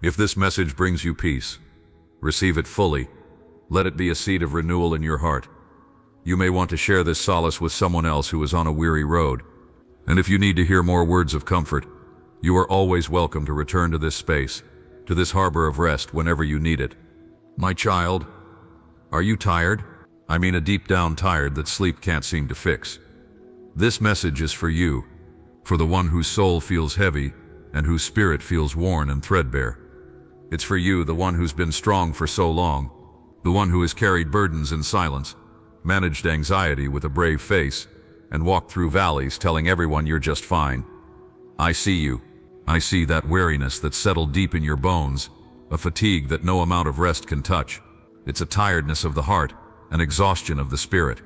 If this message brings you peace, receive it fully. Let it be a seed of renewal in your heart. You may want to share this solace with someone else who is on a weary road. And if you need to hear more words of comfort, you are always welcome to return to this space, to this harbor of rest whenever you need it. My child, are you tired? I mean a deep down tired that sleep can't seem to fix. This message is for you, for the one whose soul feels heavy and whose spirit feels worn and threadbare. It's for you, the one who's been strong for so long, the one who has carried burdens in silence, managed anxiety with a brave face, and walked through valleys telling everyone you're just fine. I see you. I see that weariness that's settled deep in your bones, a fatigue that no amount of rest can touch. It's a tiredness of the heart, an exhaustion of the spirit.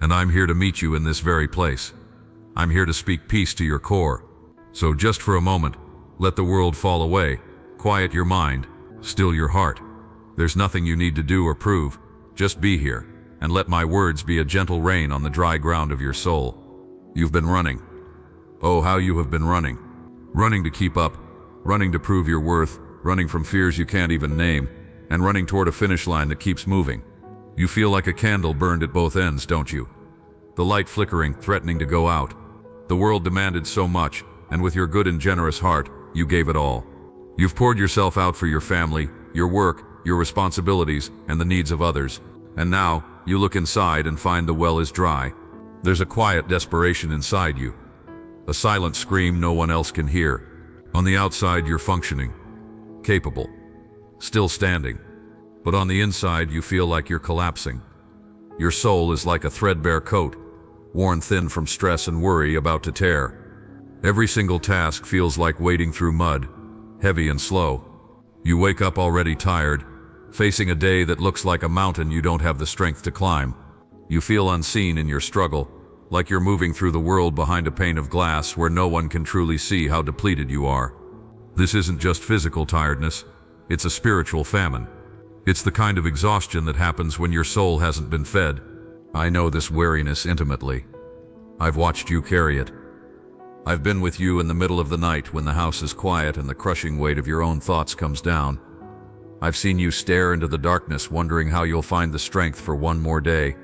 And I'm here to meet you in this very place. I'm here to speak peace to your core. So just for a moment, let the world fall away. Quiet your mind, still your heart. There's nothing you need to do or prove. Just be here, and let my words be a gentle rain on the dry ground of your soul. You've been running. Oh, how you have been running. Running to keep up, running to prove your worth, running from fears you can't even name, and running toward a finish line that keeps moving. You feel like a candle burned at both ends, don't you? The light flickering, threatening to go out. The world demanded so much, and with your good and generous heart, you gave it all. You've poured yourself out for your family, your work, your responsibilities, and the needs of others. And now, you look inside and find the well is dry. There's a quiet desperation inside you. A silent scream no one else can hear. On the outside, you're functioning, capable, still standing. But on the inside, you feel like you're collapsing. Your soul is like a threadbare coat, worn thin from stress and worry about to tear. Every single task feels like wading through mud, heavy and slow. You wake up already tired, facing a day that looks like a mountain you don't have the strength to climb. You feel unseen in your struggle, like you're moving through the world behind a pane of glass where no one can truly see how depleted you are. This isn't just physical tiredness, it's a spiritual famine. It's the kind of exhaustion that happens when your soul hasn't been fed. I know this weariness intimately. I've watched you carry it. I've been with you in the middle of the night when the house is quiet and the crushing weight of your own thoughts comes down. I've seen you stare into the darkness wondering how you'll find the strength for one more day.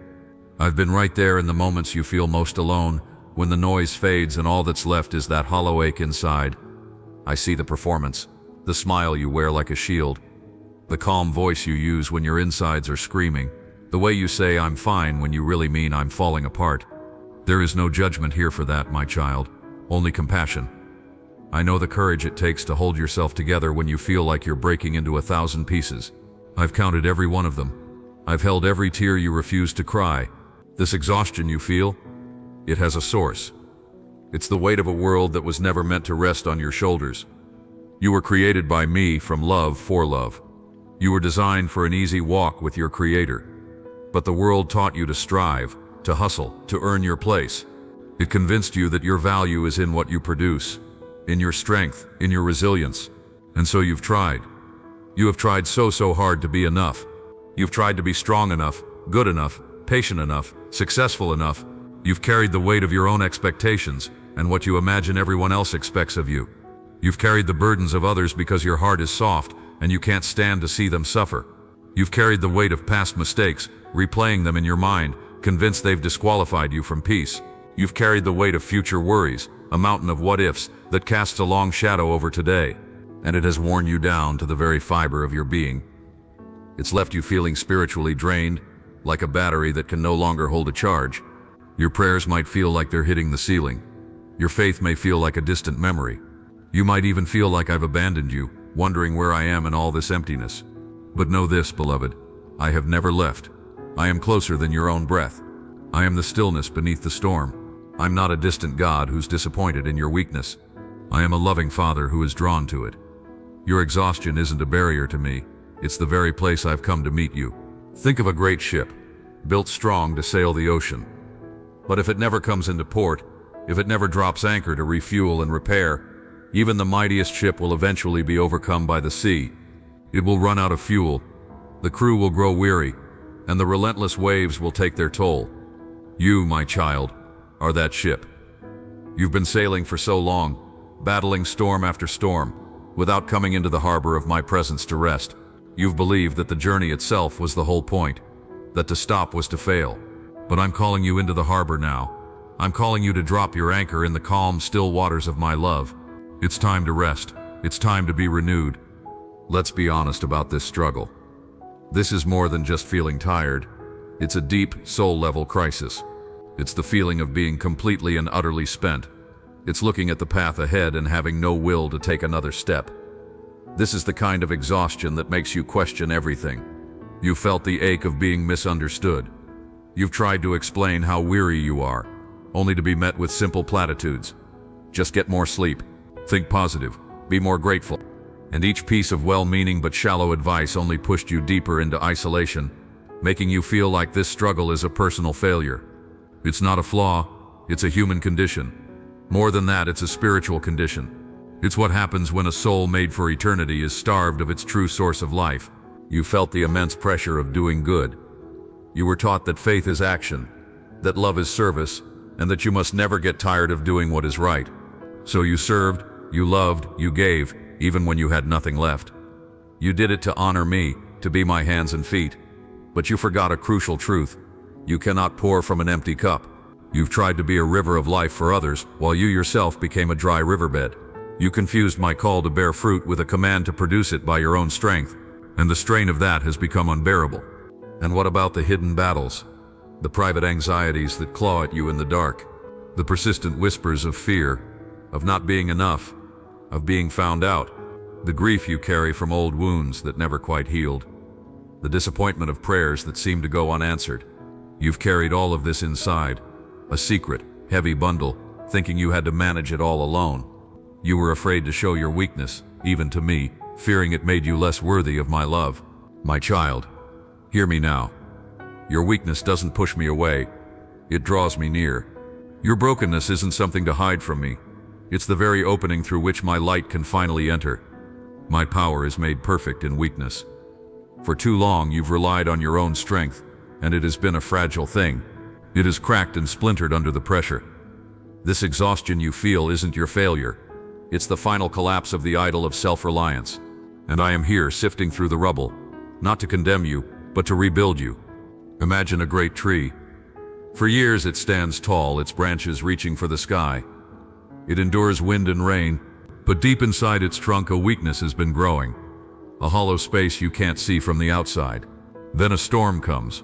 I've been right there in the moments you feel most alone, when the noise fades and all that's left is that hollow ache inside. I see the performance, the smile you wear like a shield, the calm voice you use when your insides are screaming, the way you say I'm fine when you really mean I'm falling apart. There is no judgment here for that, my child, only compassion. I know the courage it takes to hold yourself together when you feel like you're breaking into 1,000 pieces. I've counted every one of them. I've held every tear you refuse to cry. This exhaustion you feel, it has a source. It's the weight of a world that was never meant to rest on your shoulders. You were created by me from love for love. You were designed for an easy walk with your Creator. But the world taught you to strive, to hustle, to earn your place. It convinced you that your value is in what you produce, in your strength, in your resilience. And so you've tried. You have tried so hard to be enough. You've tried to be strong enough, good enough, patient enough, successful enough. You've carried the weight of your own expectations and what you imagine everyone else expects of you. You've carried the burdens of others because your heart is soft and you can't stand to see them suffer. You've carried the weight of past mistakes, replaying them in your mind, convinced they've disqualified you from peace. You've carried the weight of future worries, a mountain of what-ifs that casts a long shadow over today, and it has worn you down to the very fiber of your being. It's left you feeling spiritually drained, like a battery that can no longer hold a charge. Your prayers might feel like they're hitting the ceiling. Your faith may feel like a distant memory. You might even feel like I've abandoned you, wondering where I am in all this emptiness. But know this, beloved, I have never left. I am closer than your own breath. I am the stillness beneath the storm. I'm not a distant God who's disappointed in your weakness. I am a loving Father who is drawn to it. Your exhaustion isn't a barrier to me. It's the very place I've come to meet you. Think of a great ship, built strong to sail the ocean. But if it never comes into port, if it never drops anchor to refuel and repair, even the mightiest ship will eventually be overcome by the sea. It will run out of fuel, the crew will grow weary, and the relentless waves will take their toll. You, my child, are that ship. You've been sailing for so long, battling storm after storm, without coming into the harbor of my presence to rest. You've believed that the journey itself was the whole point, that to stop was to fail. But I'm calling you into the harbor now. I'm calling you to drop your anchor in the calm, still waters of my love. It's time to rest. It's time to be renewed. Let's be honest about this struggle. This is more than just feeling tired. It's a deep, soul-level crisis. It's the feeling of being completely and utterly spent. It's looking at the path ahead and having no will to take another step. This is the kind of exhaustion that makes you question everything. You felt the ache of being misunderstood. You've tried to explain how weary you are, only to be met with simple platitudes. Just get more sleep. Think positive. Be more grateful. And each piece of well-meaning but shallow advice only pushed you deeper into isolation, making you feel like this struggle is a personal failure. It's not a flaw, it's a human condition. More than that, it's a spiritual condition. It's what happens when a soul made for eternity is starved of its true source of life. You felt the immense pressure of doing good. You were taught that faith is action, that love is service, and that you must never get tired of doing what is right. So you served, you loved, you gave, even when you had nothing left. You did it to honor me, to be my hands and feet. But you forgot a crucial truth. You cannot pour from an empty cup. You've tried to be a river of life for others, while you yourself became a dry riverbed. You confused my call to bear fruit with a command to produce it by your own strength, and the strain of that has become unbearable. And what about the hidden battles? The private anxieties that claw at you in the dark? The persistent whispers of fear, of not being enough, of being found out? The grief you carry from old wounds that never quite healed? The disappointment of prayers that seem to go unanswered? You've carried all of this inside, a secret, heavy bundle, thinking you had to manage it all alone. You were afraid to show your weakness, even to me, fearing it made you less worthy of my love. My child, hear me now. Your weakness doesn't push me away, it draws me near. Your brokenness isn't something to hide from me. It's the very opening through which my light can finally enter. My power is made perfect in weakness. For too long you've relied on your own strength, and it has been a fragile thing. It is cracked and splintered under the pressure. This exhaustion you feel isn't your failure. It's the final collapse of the idol of self-reliance. And I am here sifting through the rubble, not to condemn you, but to rebuild you. Imagine a great tree. For years it stands tall, its branches reaching for the sky. It endures wind and rain, but deep inside its trunk a weakness has been growing. A hollow space you can't see from the outside. Then a storm comes.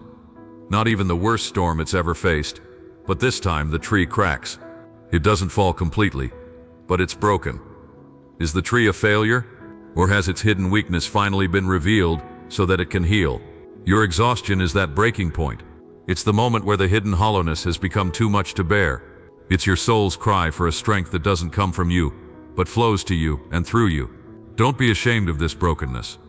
Not even the worst storm it's ever faced, but this time the tree cracks. It doesn't fall completely, but it's broken. Is the tree a failure? Or has its hidden weakness finally been revealed so that it can heal? Your exhaustion is that breaking point. It's the moment where the hidden hollowness has become too much to bear. It's your soul's cry for a strength that doesn't come from you, but flows to you and through you. Don't be ashamed of this brokenness.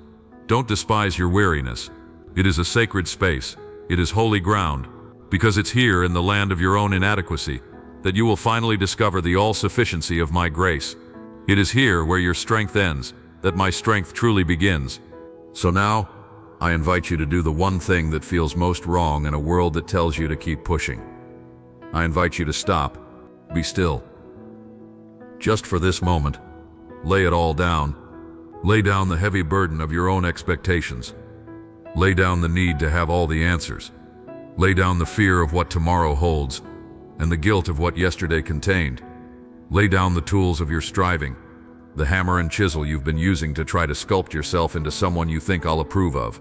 Don't despise your weariness. It is a sacred space. It is holy ground, because it's here in the land of your own inadequacy that you will finally discover the all-sufficiency of my grace. It is here where your strength ends, that my strength truly begins. So now, I invite you to do the one thing that feels most wrong in a world that tells you to keep pushing. I invite you to stop. Be still. Just for this moment, lay it all down. Lay down the heavy burden of your own expectations. Lay down the need to have all the answers. Lay down the fear of what tomorrow holds, and the guilt of what yesterday contained. Lay down the tools of your striving, the hammer and chisel you've been using to try to sculpt yourself into someone you think I'll approve of.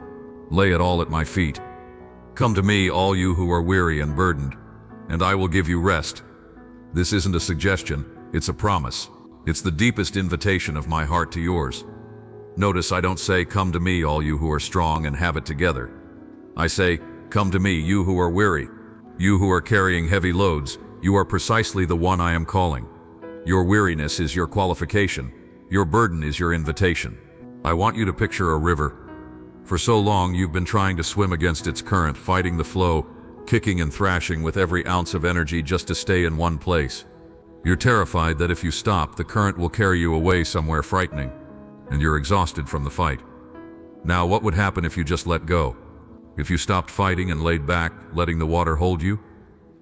Lay it all at my feet. Come to me, all you who are weary and burdened, and I will give you rest. This isn't a suggestion, it's a promise. It's the deepest invitation of my heart to yours. Notice I don't say, come to me, all you who are strong and have it together. I say, come to me, you who are weary. You who are carrying heavy loads, you are precisely the one I am calling. Your weariness is your qualification. Your burden is your invitation. I want you to picture a river. For so long you've been trying to swim against its current, fighting the flow, kicking and thrashing with every ounce of energy just to stay in one place. You're terrified that if you stop, the current will carry you away somewhere frightening, and you're exhausted from the fight. Now, what would happen if you just let go? If you stopped fighting and laid back, letting the water hold you?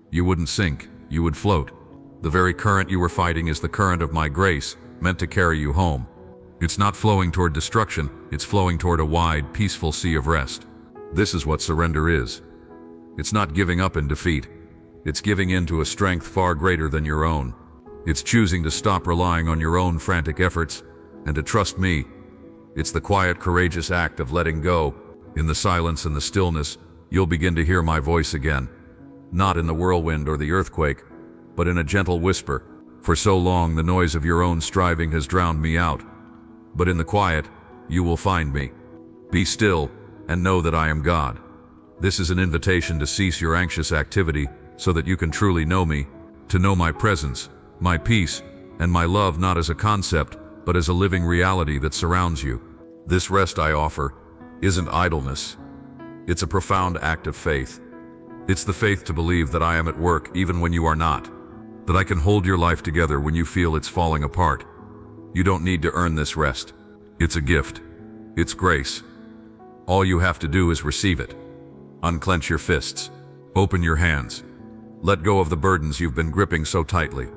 You wouldn't sink, you would float. The very current you were fighting is the current of my grace, meant to carry you home. It's not flowing toward destruction, it's flowing toward a wide, peaceful sea of rest. This is what surrender is. It's not giving up in defeat. It's giving in to a strength far greater than your own. It's choosing to stop relying on your own frantic efforts and to trust me. It's the quiet, courageous act of letting go. In the silence and the stillness, you'll begin to hear my voice again. Not in the whirlwind or the earthquake, but in a gentle whisper. For so long, the noise of your own striving has drowned me out. But in the quiet, you will find me. Be still and know that I am God. This is an invitation to cease your anxious activity so that you can truly know me, to know my presence, my peace, and my love not as a concept, but as a living reality that surrounds you. This rest I offer isn't idleness. It's a profound act of faith. It's the faith to believe that I am at work even when you are not, that I can hold your life together when you feel it's falling apart. You don't need to earn this rest. It's a gift. It's grace. All you have to do is receive it. Unclench your fists. Open your hands. Let go of the burdens you've been gripping so tightly.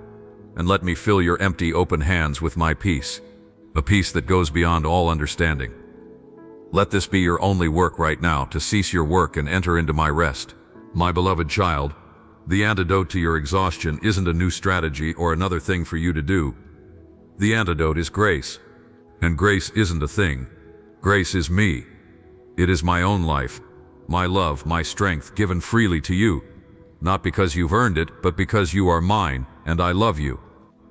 And let me fill your empty, open hands with my peace. A peace that goes beyond all understanding. Let this be your only work right now, to cease your work and enter into my rest. My beloved child, the antidote to your exhaustion isn't a new strategy or another thing for you to do. The antidote is grace. And grace isn't a thing. Grace is me. It is my own life, my love, my strength given freely to you. Not because you've earned it, but because you are mine, and I love you.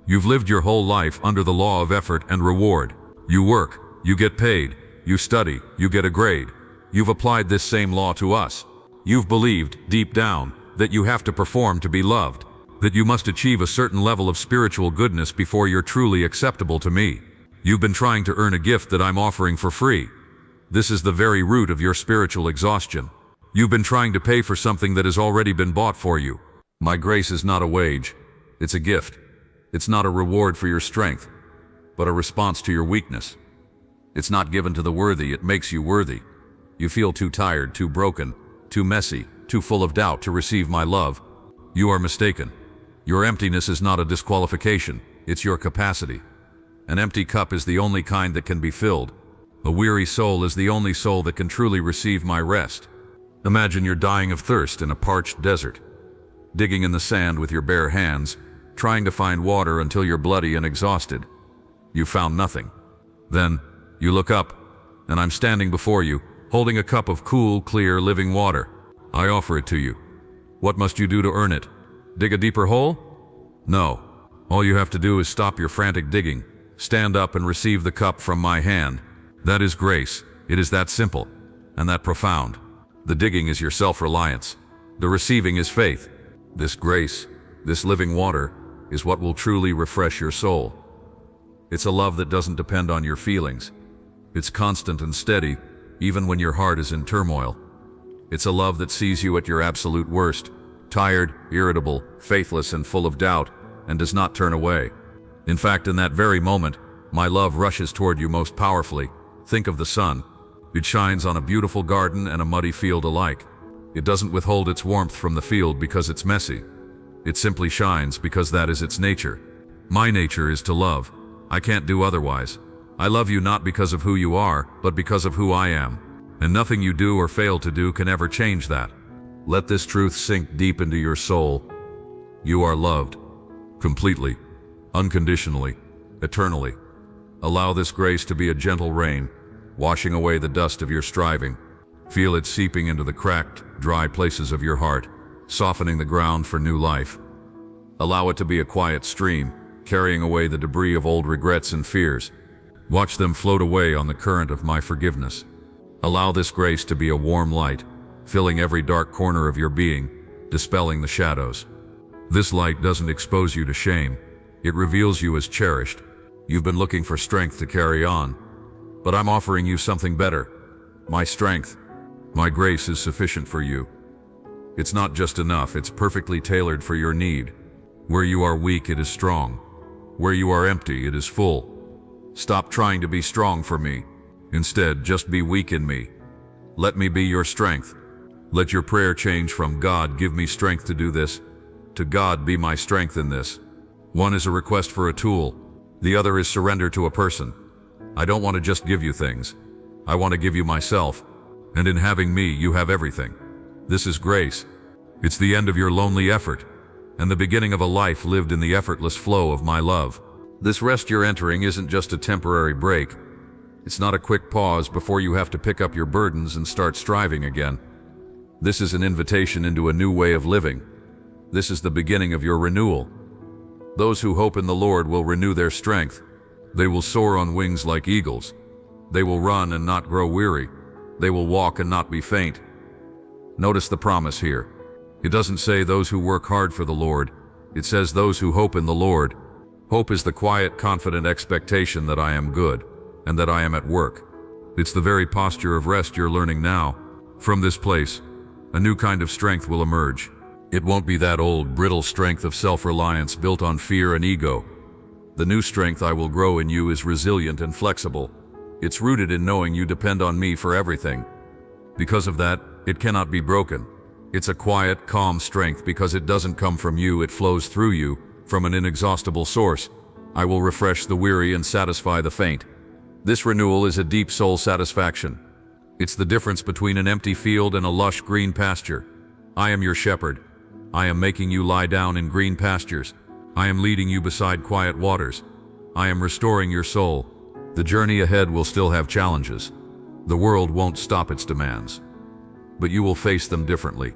You've lived your whole life under the law of effort and reward. You work, you get paid. You study, you get a grade. You've applied this same law to us. You've believed, deep down, that you have to perform to be loved, that you must achieve a certain level of spiritual goodness before you're truly acceptable to me. You've been trying to earn a gift that I'm offering for free. This is the very root of your spiritual exhaustion. You've been trying to pay for something that has already been bought for you. My grace is not a wage. It's a gift. It's not a reward for your strength, but a response to your weakness. It's not given to the worthy, it makes you worthy. You feel too tired, too broken, too messy, too full of doubt to receive my love. You are mistaken. Your emptiness is not a disqualification, it's your capacity. An empty cup is the only kind that can be filled. A weary soul is the only soul that can truly receive my rest. Imagine you're dying of thirst in a parched desert, digging in the sand with your bare hands, trying to find water until you're bloody and exhausted. You found nothing. Then, you look up, and I'm standing before you, holding a cup of cool, clear, living water. I offer it to you. What must you do to earn it? Dig a deeper hole? No. All you have to do is stop your frantic digging, stand up and receive the cup from my hand. That is grace. It is that simple, and that profound. The digging is your self-reliance. The receiving is faith. This grace, this living water, is what will truly refresh your soul. It's a love that doesn't depend on your feelings. It's constant and steady, even when your heart is in turmoil. It's a love that sees you at your absolute worst, tired, irritable, faithless, and full of doubt, and does not turn away. In fact, in that very moment, my love rushes toward you most powerfully. Think of the sun. It shines on a beautiful garden and a muddy field alike. It doesn't withhold its warmth from the field because it's messy. It simply shines because that is its nature. My nature is to love. I can't do otherwise. I love you not because of who you are, but because of who I am. And nothing you do or fail to do can ever change that. Let this truth sink deep into your soul. You are loved. Completely. Unconditionally. Eternally. Allow this grace to be a gentle rain, washing away the dust of your striving. Feel it seeping into the cracked, dry places of your heart, softening the ground for new life. Allow it to be a quiet stream, carrying away the debris of old regrets and fears. Watch them float away on the current of my forgiveness. Allow this grace to be a warm light, filling every dark corner of your being, dispelling the shadows. This light doesn't expose you to shame. It reveals you as cherished. You've been looking for strength to carry on, but I'm offering you something better. My strength, my grace is sufficient for you. It's not just enough, it's perfectly tailored for your need. Where you are weak, it is strong. Where you are empty, it is full. Stop trying to be strong for me. Instead, just be weak in me. Let me be your strength. Let your prayer change from "God, give me strength to do this," to "God, be my strength in this." One is a request for a tool. The other is surrender to a person. I don't want to just give you things. I want to give you myself. And in having me, you have everything. This is grace. It's the end of your lonely effort, and the beginning of a life lived in the effortless flow of my love. This rest you're entering isn't just a temporary break. It's not a quick pause before you have to pick up your burdens and start striving again. This is an invitation into a new way of living. This is the beginning of your renewal. Those who hope in the Lord will renew their strength. They will soar on wings like eagles. They will run and not grow weary. They will walk and not be faint. Notice the promise here. It doesn't say those who work hard for the Lord. It says those who hope in the Lord. Hope is the quiet, confident expectation that I am good and that I am at work. It's the very posture of rest you're learning now. From this place, a new kind of strength will emerge. It won't be that old, brittle strength of self-reliance built on fear and ego. The new strength I will grow in you is resilient and flexible. It's rooted in knowing you depend on me for everything. Because of that, it cannot be broken. It's a quiet, calm strength because it doesn't come from you, it flows through you, from an inexhaustible source. I will refresh the weary and satisfy the faint. This renewal is a deep soul satisfaction. It's the difference between an empty field and a lush green pasture. I am your shepherd. I am making you lie down in green pastures. I am leading you beside quiet waters. I am restoring your soul. The journey ahead will still have challenges. The world won't stop its demands. But you will face them differently.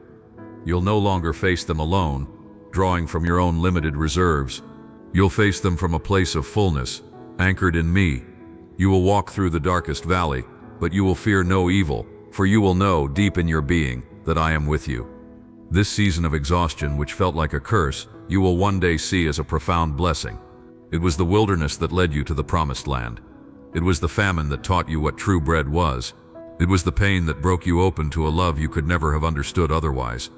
You'll no longer face them alone, drawing from your own limited reserves. You'll face them from a place of fullness, anchored in me. You will walk through the darkest valley, but you will fear no evil, for you will know deep in your being that I am with you. This season of exhaustion, which felt like a curse, you will one day see as a profound blessing. It was the wilderness that led you to the promised land. It was the famine that taught you what true bread was. It was the pain that broke you open to a love you could never have understood otherwise.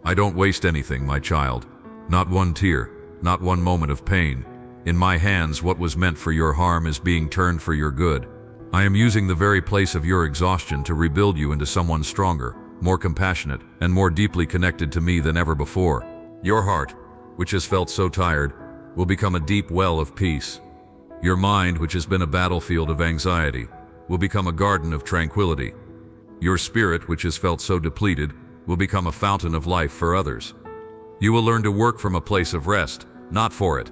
I don't waste anything, my child. Not one tear, not one moment of pain. In my hands, what was meant for your harm is being turned for your good. I am using the very place of your exhaustion to rebuild you into someone stronger, more compassionate, and more deeply connected to me than ever before. Your heart, which has felt so tired, will become a deep well of peace. Your mind, which has been a battlefield of anxiety, will become a garden of tranquility. Your spirit, which has felt so depleted, will become a fountain of life for others. You will learn to work from a place of rest, not for it.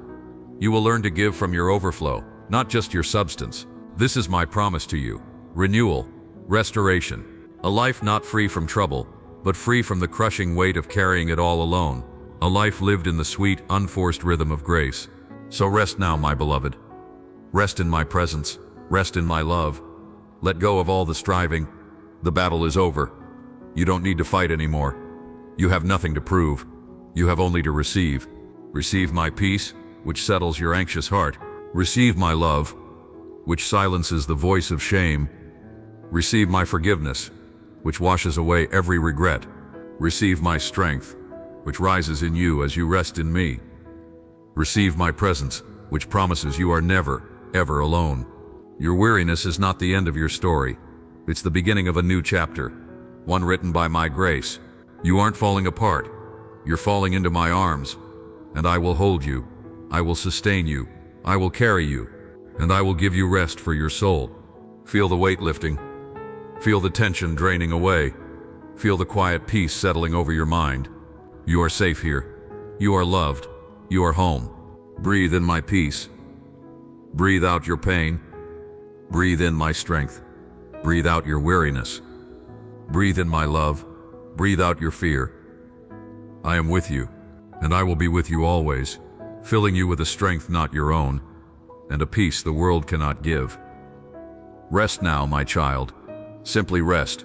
You will learn to give from your overflow, not just your substance. This is my promise to you: renewal, restoration, a life not free from trouble, but free from the crushing weight of carrying it all alone, a life lived in the sweet, unforced rhythm of grace. So rest now, my beloved. Rest in my presence, rest in my love. Let go of all the striving. The battle is over. You don't need to fight anymore. You have nothing to prove. You have only to receive. Receive my peace, which settles your anxious heart. Receive my love, which silences the voice of shame. Receive my forgiveness, which washes away every regret. Receive my strength, which rises in you as you rest in me. Receive my presence, which promises you are never, ever alone. Your weariness is not the end of your story. It's the beginning of a new chapter, one written by my grace. You aren't falling apart. You're falling into my arms, and I will hold you. I will sustain you. I will carry you, and I will give you rest for your soul. Feel the weight lifting. Feel the tension draining away. Feel the quiet peace settling over your mind. You are safe here. You are loved. You are home. Breathe in my peace. Breathe out your pain. Breathe in my strength. Breathe out your weariness. Breathe in my love. Breathe out your fear. I am with you, and I will be with you always, filling you with a strength not your own, and a peace the world cannot give. Rest now, my child. Simply rest.